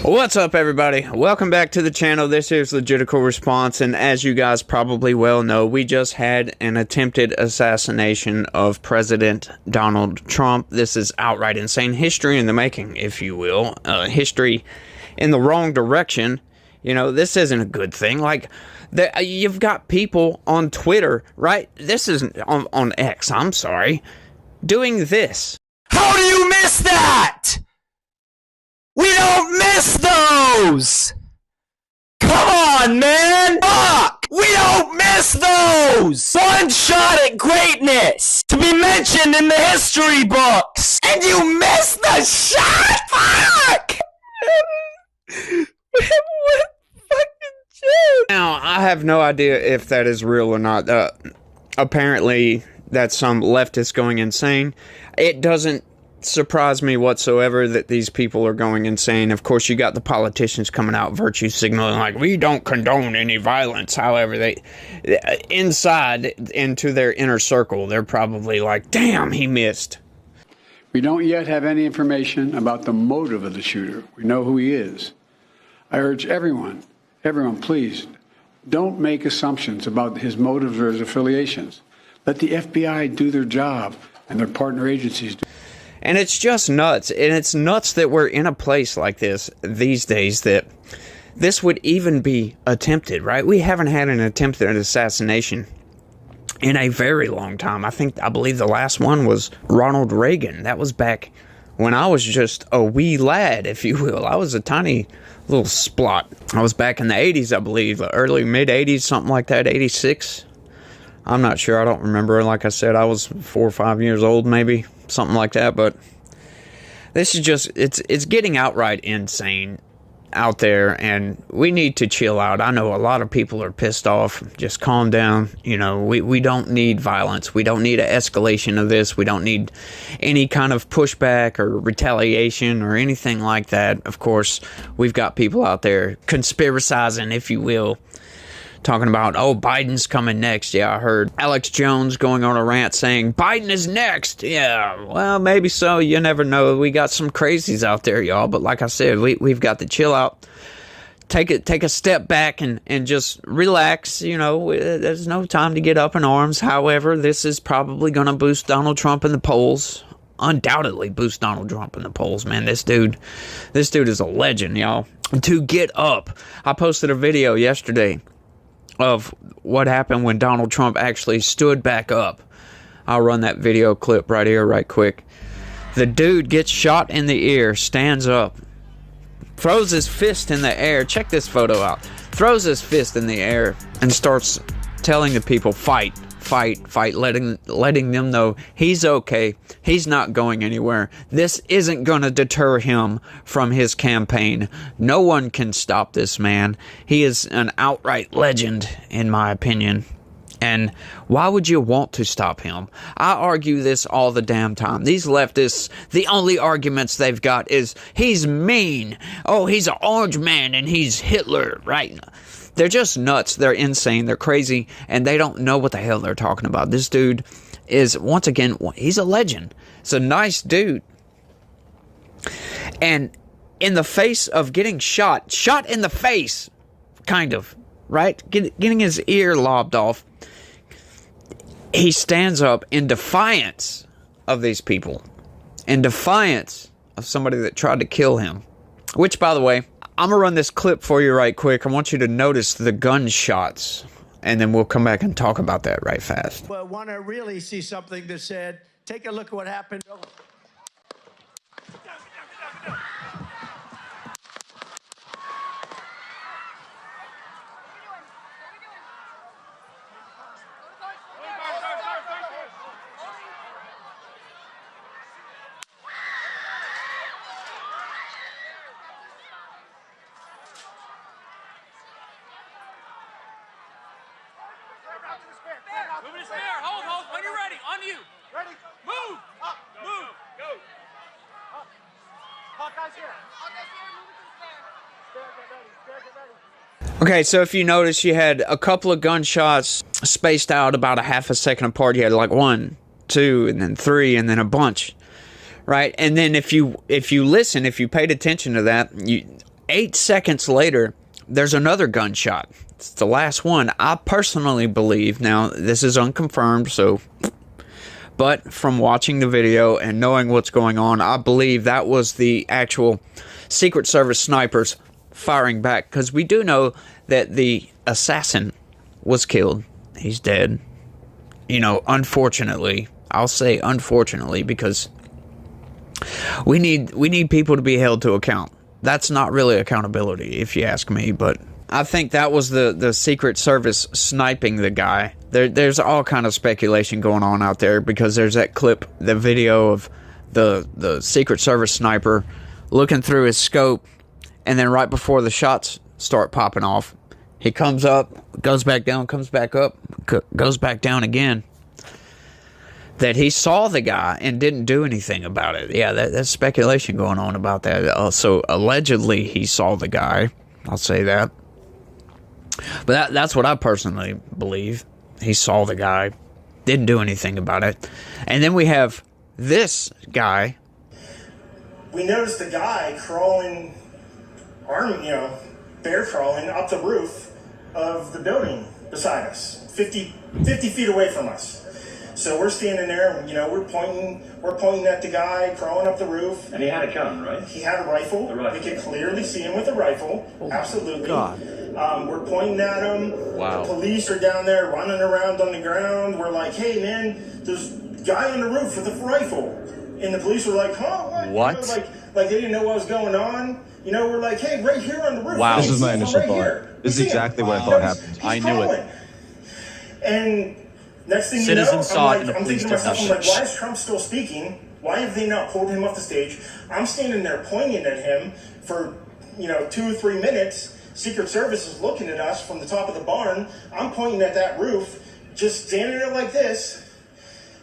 What's up, everybody? Welcome back to the channel. This is Legitical Response, and as you guys probably well know, we just had an attempted assassination of President Donald Trump. This is outright insane. History in the making, if you will. History in the wrong direction. You know, this isn't a good thing. Like, you've got people on Twitter, right? This isn't on X, I'm sorry, doing this. How do you miss that? We don't miss those! Come on, man! Fuck! We don't miss those! One shot at greatness! To be mentioned in the history books! And you missed the shot? Fuck! What fucking shit? Now, I have no idea if that is real or not. Apparently, that's some leftist going insane. It doesn't surprise me whatsoever that these people are going insane. Of course, you got the politicians coming out virtue signaling like, we don't condone any violence. However, they inside into their inner circle, they're probably like, damn, he missed. We don't yet have any information about the motive of the shooter. We know who he is. I urge everyone, please, don't make assumptions about his motives or his affiliations. Let the FBI do their job and their partner agencies do. And it's just nuts. And it's nuts that we're in a place like this these days, that this would even be attempted, right? We haven't had an attempted assassination in a very long time. I believe the last one was Ronald Reagan. That was back when I was just a wee lad, if you will. I was a tiny little splot. I was back in the 80s, I believe, early, mid-80s, something like that, 86. I'm not sure. I don't remember. Like I said, I was 4 or 5 years old, maybe. Something like that. But this is just, it's getting outright insane out there, and we need to chill out. I know a lot of people are pissed off. Just calm down. You know, we don't need violence. We don't need an escalation of this. We don't need any kind of pushback or retaliation or anything like that. Of course, we've got people out there conspiracizing, if you will, talking about, oh, Biden's coming next. Yeah, I heard Alex Jones going on a rant saying, Biden is next. Yeah, well, maybe so. You never know. We got some crazies out there, y'all. But like I said, we've got to chill out. Take a step back and just relax. You know, there's no time to get up in arms. However, this is probably going to boost Donald Trump in the polls. Undoubtedly boost Donald Trump in the polls, man. This dude is a legend, y'all. To get up. I posted a video yesterday of what happened when Donald Trump actually stood back up. I'll run that video clip right here, right quick. The dude gets shot in the ear, stands up, throws his fist in the air. Check this photo out. Throws his fist in the air and starts telling the people, fight, letting them know he's okay. He's not going anywhere. This isn't going to deter him from his campaign. No one can stop this man. He is an outright legend, in my opinion. And why would you want to stop him? I argue this all the damn time. These leftists, the only arguments they've got is, he's mean. Oh, he's an orange man and he's Hitler, right? They're just nuts. They're insane. They're crazy. And they don't know what the hell they're talking about. This dude is, once again, he's a legend. He's a nice dude. And in the face of getting shot in the face, kind of, right? Getting his ear lobbed off, he stands up in defiance of these people. In defiance of somebody that tried to kill him. Which, by the way, I'm going to run this clip for you right quick. I want you to notice the gunshots, and then we'll come back and talk about that right fast. Well, want to really see something that said, take a look at what happened. Move it there. Hold. When you're ready. On you. Ready? Move. Up. Move. Go. Up. Hawkeye's here. Move it to the Stair, get ready. Okay, so if you notice, you had a couple of gunshots spaced out about a half a second apart. You had like 1, 2, and then 3, and then a bunch, right? And then if you listen, if you paid attention to that, 8 seconds later, there's another gunshot. It's the last one. I personally believe, now this is unconfirmed, but from watching the video and knowing what's going on, I believe that was the actual Secret Service snipers firing back, because we do know that the assassin was killed. He's dead. You know, unfortunately. I'll say unfortunately, because we need people to be held to account. That's not really accountability, if you ask me, but I think that was the Secret Service sniping the guy. There's all kind of speculation going on out there, because there's that clip, the video of the Secret Service sniper looking through his scope, and then right before the shots start popping off, he comes up, goes back down, comes back up, goes back down again. That he saw the guy and didn't do anything about it. Yeah, that's speculation going on about that. So allegedly he saw the guy. I'll say that. But that's what I personally believe. He saw the guy, didn't do anything about it. And then we have this guy. We noticed a guy crawling, bear crawling up the roof of the building beside us, 50 feet away from us. So we're standing there, we're pointing at the guy crawling up the roof. And he had a gun, right? He had a rifle. We could clearly see him with a rifle. Absolutely. God. We're pointing at him. Wow. The police are down there running around on the ground. We're like, hey man, there's a guy on the roof with a rifle. And the police were like, huh? What? Like they didn't know what was going on. We're like, hey, right here on the roof. Wow. This is my initial thought. This is exactly what I thought happened. I knew it. And next thing Citizens saw it and the I'm police thinking to myself, did I'm like, why is Trump still speaking? Why have they not pulled him off the stage? I'm standing there pointing at him for, 2 or 3 minutes. Secret Service is looking at us from the top of the barn. I'm pointing at that roof, just standing there like this.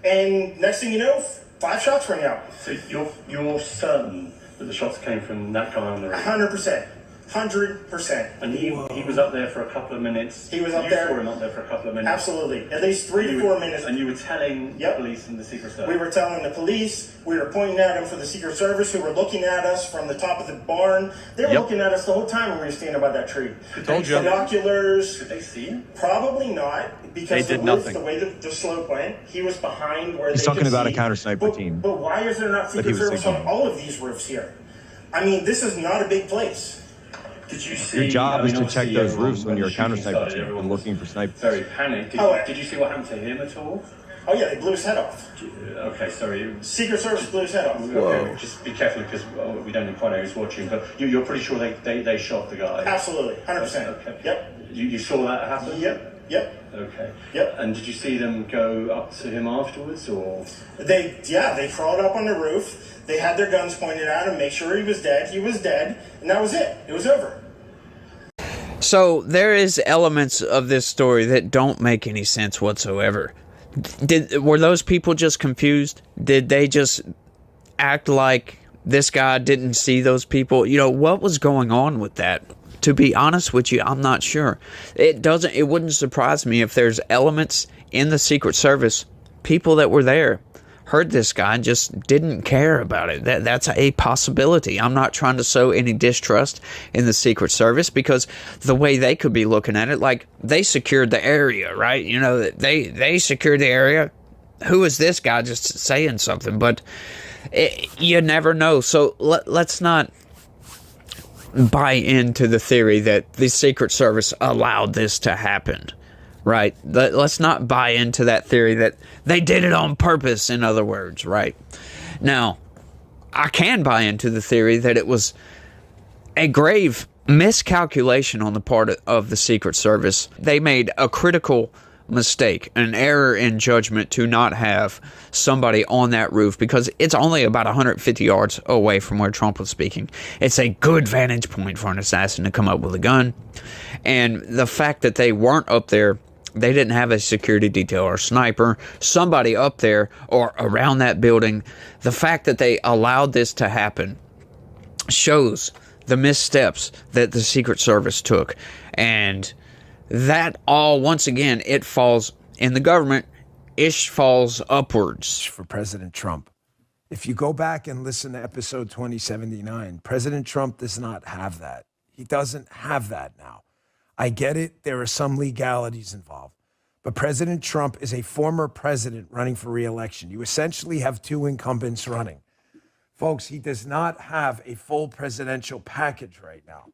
And next thing you know, 5 shots rang out. So you're certain that the shots came from that guy on the roof? 100%. 100%. And he was up there for a couple of minutes. He was up there. You saw him up there for a couple of minutes. Absolutely. At least 3 to 4 minutes. And you were telling the police and the Secret Service? We were telling the police. We were pointing at them for the Secret Service, who were looking at us from the top of the barn. They were looking at us the whole time when we were standing by that tree. Binoculars. Did they see him? Probably not, because the roof, the way the slope went, he was behind where He's they talking could about see. a counter sniper team. But why is there not Secret Service on all of these roofs here? I mean, this is not a big place. Did you see? Your job is to check those roofs when you're a counter sniper team and looking for snipers. Very panicked. Did you see what happened to him at all? Oh yeah, they blew his head off. Okay, sorry. Secret Service blew his head off. Okay, just be careful, because we don't quite know who's watching. But you're pretty sure they shot the guy. Absolutely, 100%. Okay. Yep. You saw that happen? Yep. Okay. Yep. And did you see them go up to him afterwards, or? They crawled up on the roof. They had their guns pointed at him, make sure he was dead. He was dead, and that was it. It was over. So there is elements of this story that don't make any sense whatsoever. Were those people just confused? Did they just act like this guy didn't see those people? What was going on with that? To be honest with you, I'm not sure. It wouldn't surprise me if there's elements in the Secret Service, people that were there, heard this guy and just didn't care about it. That's a possibility. I'm not trying to sow any distrust in the Secret Service, because the way they could be looking at it, like, they secured the area, right? They secured the area. Who is this guy just saying something? But you never know. So let's not buy into the theory that the Secret Service allowed this to happen. Right? Let's not buy into that theory that they did it on purpose, in other words, right? Now, I can buy into the theory that it was a grave miscalculation on the part of the Secret Service. They made a critical mistake, an error in judgment, to not have somebody on that roof, because it's only about 150 yards away from where Trump was speaking. It's a good vantage point for an assassin to come up with a gun. And the fact that they weren't up there, they didn't have a security detail or sniper, somebody up there or around that building. The fact that they allowed this to happen shows the missteps that the Secret Service took. And that all, once again, it falls in the government. Ish falls upwards. For President Trump. If you go back and listen to episode 2079, President Trump does not have that. He doesn't have that now. I get it. There are some legalities involved. But President Trump is a former president running for re-election. You essentially have two incumbents running. Folks, he does not have a full presidential package right now.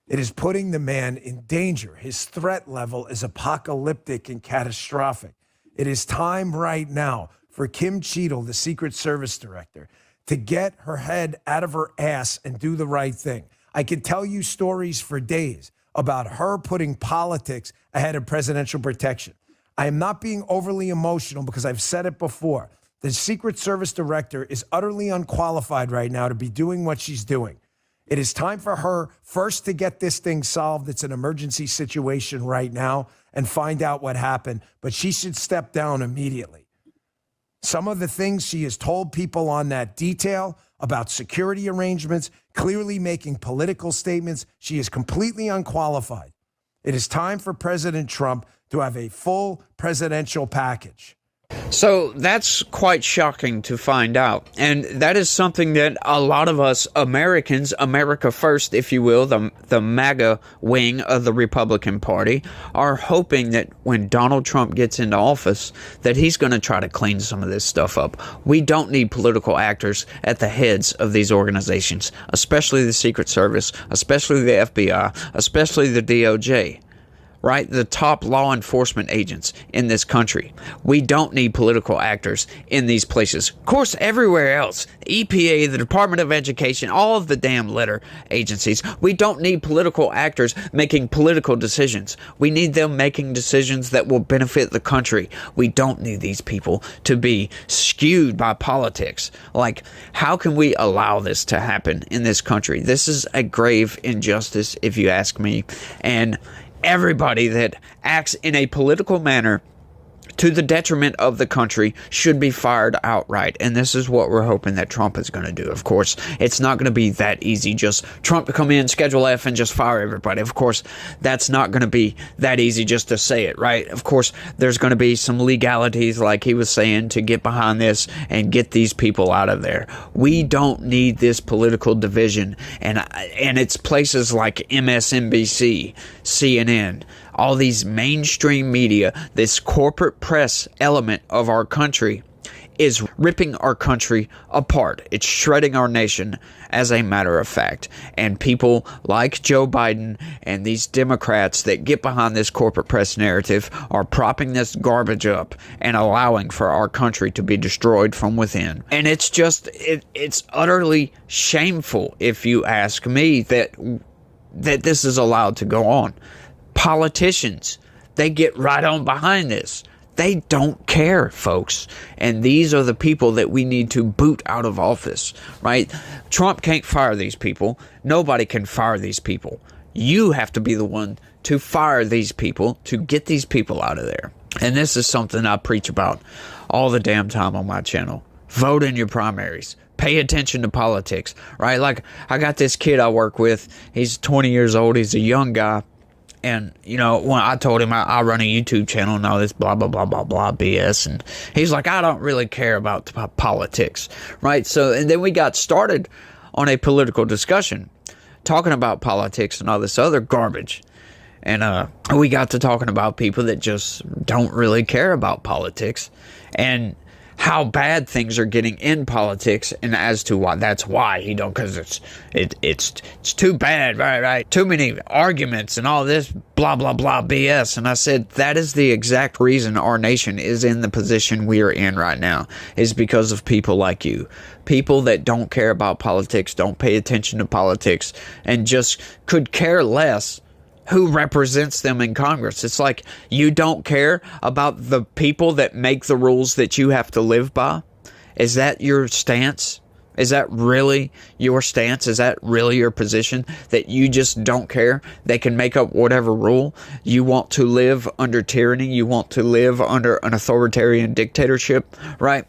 It is putting the man in danger. His threat level is apocalyptic and catastrophic. It is time right now for Kim Cheadle, the Secret Service director, to get her head out of her ass and do the right thing. I could tell you stories for days about her putting politics ahead of presidential protection. I am not being overly emotional because I've said it before. The Secret Service director is utterly unqualified right now to be doing what she's doing. It is time for her first to get this thing solved. It's an emergency situation right now and find out what happened, but she should step down immediately. Some of the things she has told people on that detail about security arrangements, clearly making political statements, she is completely unqualified. It is time for President Trump to have a full presidential package. So that's quite shocking to find out. And that is something that a lot of us Americans, America First, if you will, the MAGA wing of the Republican Party, are hoping that when Donald Trump gets into office, that he's going to try to clean some of this stuff up. We don't need political actors at the heads of these organizations, especially the Secret Service, especially the FBI, especially the DOJ. Right? The top law enforcement agents in this country. We don't need political actors in these places. Of course, everywhere else, EPA, the Department of Education, all of the damn letter agencies, we don't need political actors making political decisions. We need them making decisions that will benefit the country. We don't need these people to be skewed by politics. Like, how can we allow this to happen in this country? This is a grave injustice, if you ask me. And everybody that acts in a political manner to the detriment of the country should be fired outright. And this is what we're hoping that Trump is going to do. Of course, it's not going to be that easy. Just Trump to come in, Schedule F, and just fire everybody. Of course, that's not going to be that easy just to say it, right? Of course, there's going to be some legalities, like he was saying, to get behind this and get these people out of there. We don't need this political division. And it's places like MSNBC, CNN, all these mainstream media, this corporate press element of our country is ripping our country apart. It's shredding our nation, as a matter of fact. And people like Joe Biden and these Democrats that get behind this corporate press narrative are propping this garbage up and allowing for our country to be destroyed from within. And it's just, it's utterly shameful, if you ask me, that this is allowed to go on. Politicians, they get right on behind this. They don't care, folks. And these are the people that we need to boot out of office, right? Trump can't fire these people. Nobody can fire these people. You have to be the one to fire these people, to get these people out of there. And this is something I preach about all the damn time on my channel. Vote in your primaries. Pay attention to politics, right? Like, I got this kid I work with. He's 20 years old. He's a young guy. And, you know, when I told him I run a YouTube channel and all this blah, blah, blah, blah, blah BS. And he's like, I don't really care about politics, right? So, and then we got started on a political discussion, talking about politics and all this other garbage. And we got to talking about people that just don't really care about politics and how bad things are getting in politics, and as to why that's why he don't, because it's too bad, right? Too many arguments and all this blah blah blah BS. And I said that is the exact reason our nation is in the position we are in right now, is because of people like you, people that don't care about politics, don't pay attention to politics, and just could care less who represents them in Congress. It's like you don't care about the people that make the rules that you have to live by. Is that your stance? Is that really your stance? Is that really your position? That you just don't care? They can make up whatever rule. You want to live under tyranny. You want to live under an authoritarian dictatorship, right?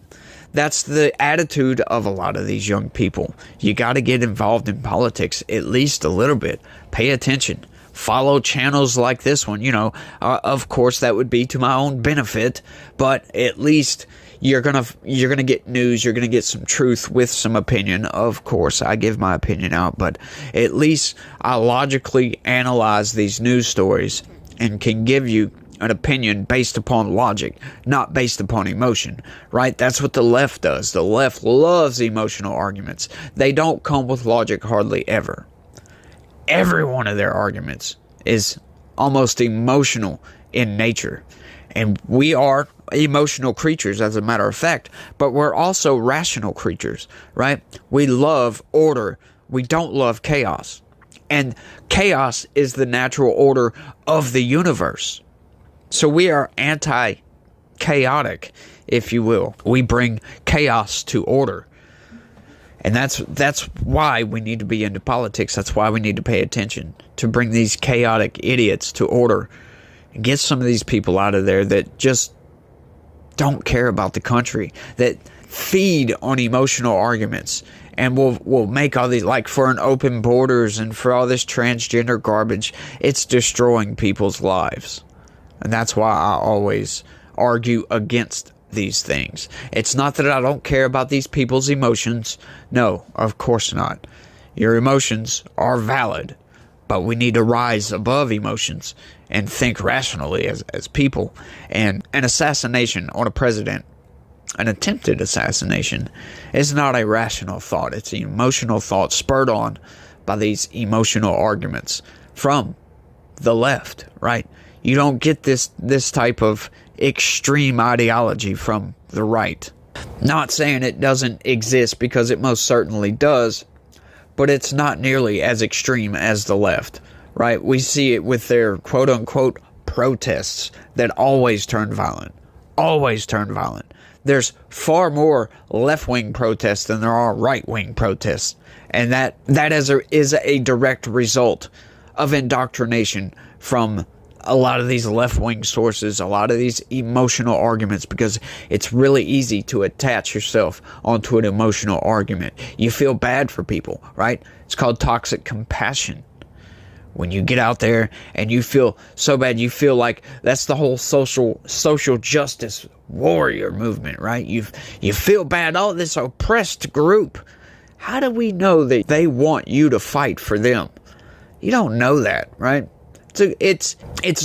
That's the attitude of a lot of these young people. You got to get involved in politics at least a little bit. Pay attention. Follow channels like this one. You know, of course, that would be to my own benefit, but at least you're gonna get news, you're gonna get some truth with some opinion. Of course, I give my opinion out, but at least I logically analyze these news stories and can give you an opinion based upon logic, not based upon emotion, right? That's what the left does. The left loves emotional arguments. They don't come with logic hardly ever. Every one of their arguments is almost emotional in nature. And we are emotional creatures, as a matter of fact, but we're also rational creatures, right? We love order. We don't love chaos. And chaos is the natural order of the universe. So we are anti-chaotic, if you will. We bring chaos to order. And that's why we need to be into politics. That's why we need to pay attention, to bring these chaotic idiots to order. And get some of these people out of there that just don't care about the country, that feed on emotional arguments, and will make all these, like for an open borders and for all this transgender garbage. It's destroying people's lives. And that's why I always argue against these things. It's not that I don't care about these people's emotions. No, of course not. Your emotions are valid, but we need to rise above emotions and think rationally as people. And an assassination on a president, an attempted assassination, is not a rational thought. It's an emotional thought spurred on by these emotional arguments from the left, right? You don't get this type of extreme ideology from the right. Not saying it doesn't exist, because it most certainly does, but it's not nearly as extreme as the left, right? We see it with their quote-unquote protests that always turn violent. Always turn violent. There's far more left-wing protests than there are right-wing protests. And that is a direct result of indoctrination from a lot of these left-wing sources, a lot of these emotional arguments, because it's really easy to attach yourself onto an emotional argument. You feel bad for people, right? It's called toxic compassion. When you get out there and you feel so bad, you feel like that's the whole social justice warrior movement, right? You feel bad, oh, this oppressed group. How do we know that they want you to fight for them? You don't know that, right? So it's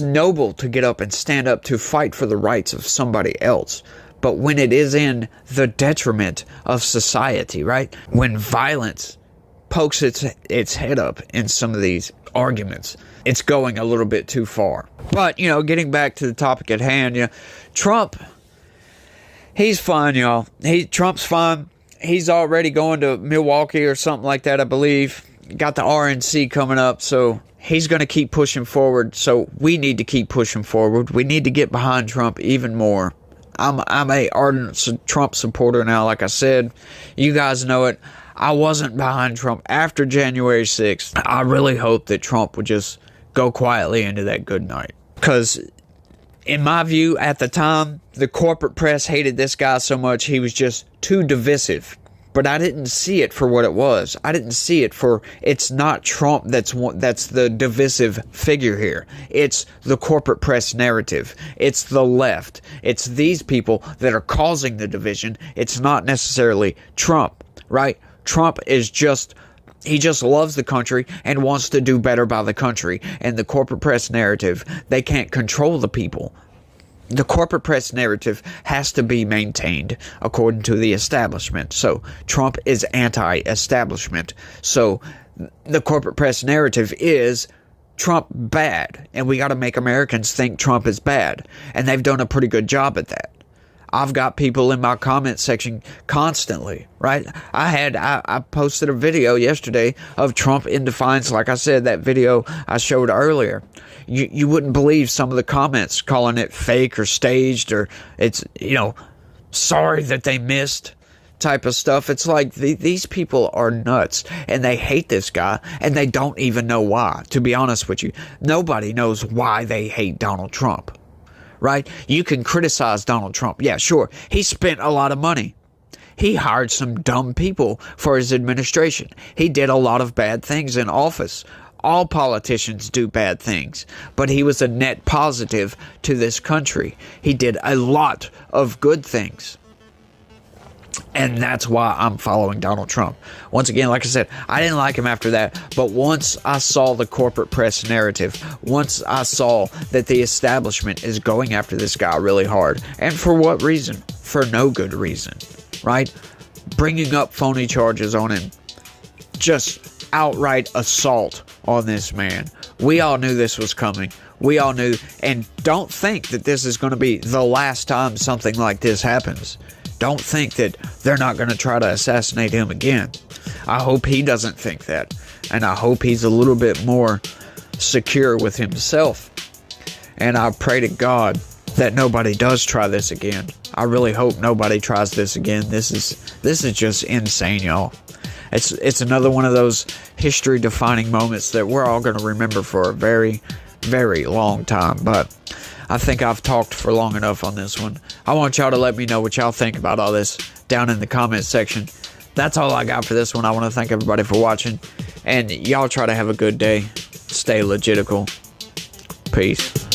noble to get up and stand up to fight for the rights of somebody else. But when it is in the detriment of society, right? When violence pokes its head up in some of these arguments, it's going a little bit too far. But, getting back to the topic at hand, Trump, he's fine, y'all. Trump's fine. He's already going to Milwaukee or something like that, I believe. Got the RNC coming up, so he's going to keep pushing forward. So we need to keep pushing forward. We need to get behind Trump even more. I'm a ardent Trump supporter now, like I said. You guys know it. I wasn't behind Trump after January 6th. I really hope that Trump would just go quietly into that good night. Because in my view, at the time, the corporate press hated this guy so much, he was just too divisive. But I didn't see it for what it was. I didn't see it for, it's not Trump that's the divisive figure here. It's the corporate press narrative. It's the left. It's these people that are causing the division. It's not necessarily Trump, right? Trump is he just loves the country and wants to do better by the country. And the corporate press narrative, they can't control the people. The corporate press narrative has to be maintained according to the establishment. So Trump is anti-establishment. So the corporate press narrative is Trump bad. And we got to make Americans think Trump is bad. And they've done a pretty good job at that. I've got people in my comment section constantly, right? I posted a video yesterday of Trump in defiance. Like I said, that video I showed earlier. You wouldn't believe some of the comments calling it fake or staged, or it's, sorry that they missed type of stuff. It's like these people are nuts and they hate this guy and they don't even know why. To be honest with you, nobody knows why they hate Donald Trump. Right? You can criticize Donald Trump. Yeah, sure. He spent a lot of money. He hired some dumb people for his administration. He did a lot of bad things in office. All politicians do bad things, but he was a net positive to this country. He did a lot of good things. And that's why I'm following Donald Trump. Once again, like I said, I didn't like him after that. But once I saw the corporate press narrative, once I saw that the establishment is going after this guy really hard. And for what reason? For no good reason, right? Bringing up phony charges on him. Just outright assault on this man. We all knew this was coming. We all knew. And don't think that this is going to be the last time something like this happens. Don't think that they're not going to try to assassinate him again. I hope he doesn't think that. And I hope he's a little bit more secure with himself. And I pray to God that nobody does try this again. I really hope nobody tries this again. This is just insane, y'all. It's another one of those history-defining moments that we're all going to remember for a very, very long time. But I think I've talked for long enough on this one. I want y'all to let me know what y'all think about all this down in the comment section. That's all I got for this one. I want to thank everybody for watching. And y'all try to have a good day. Stay legitical. Peace.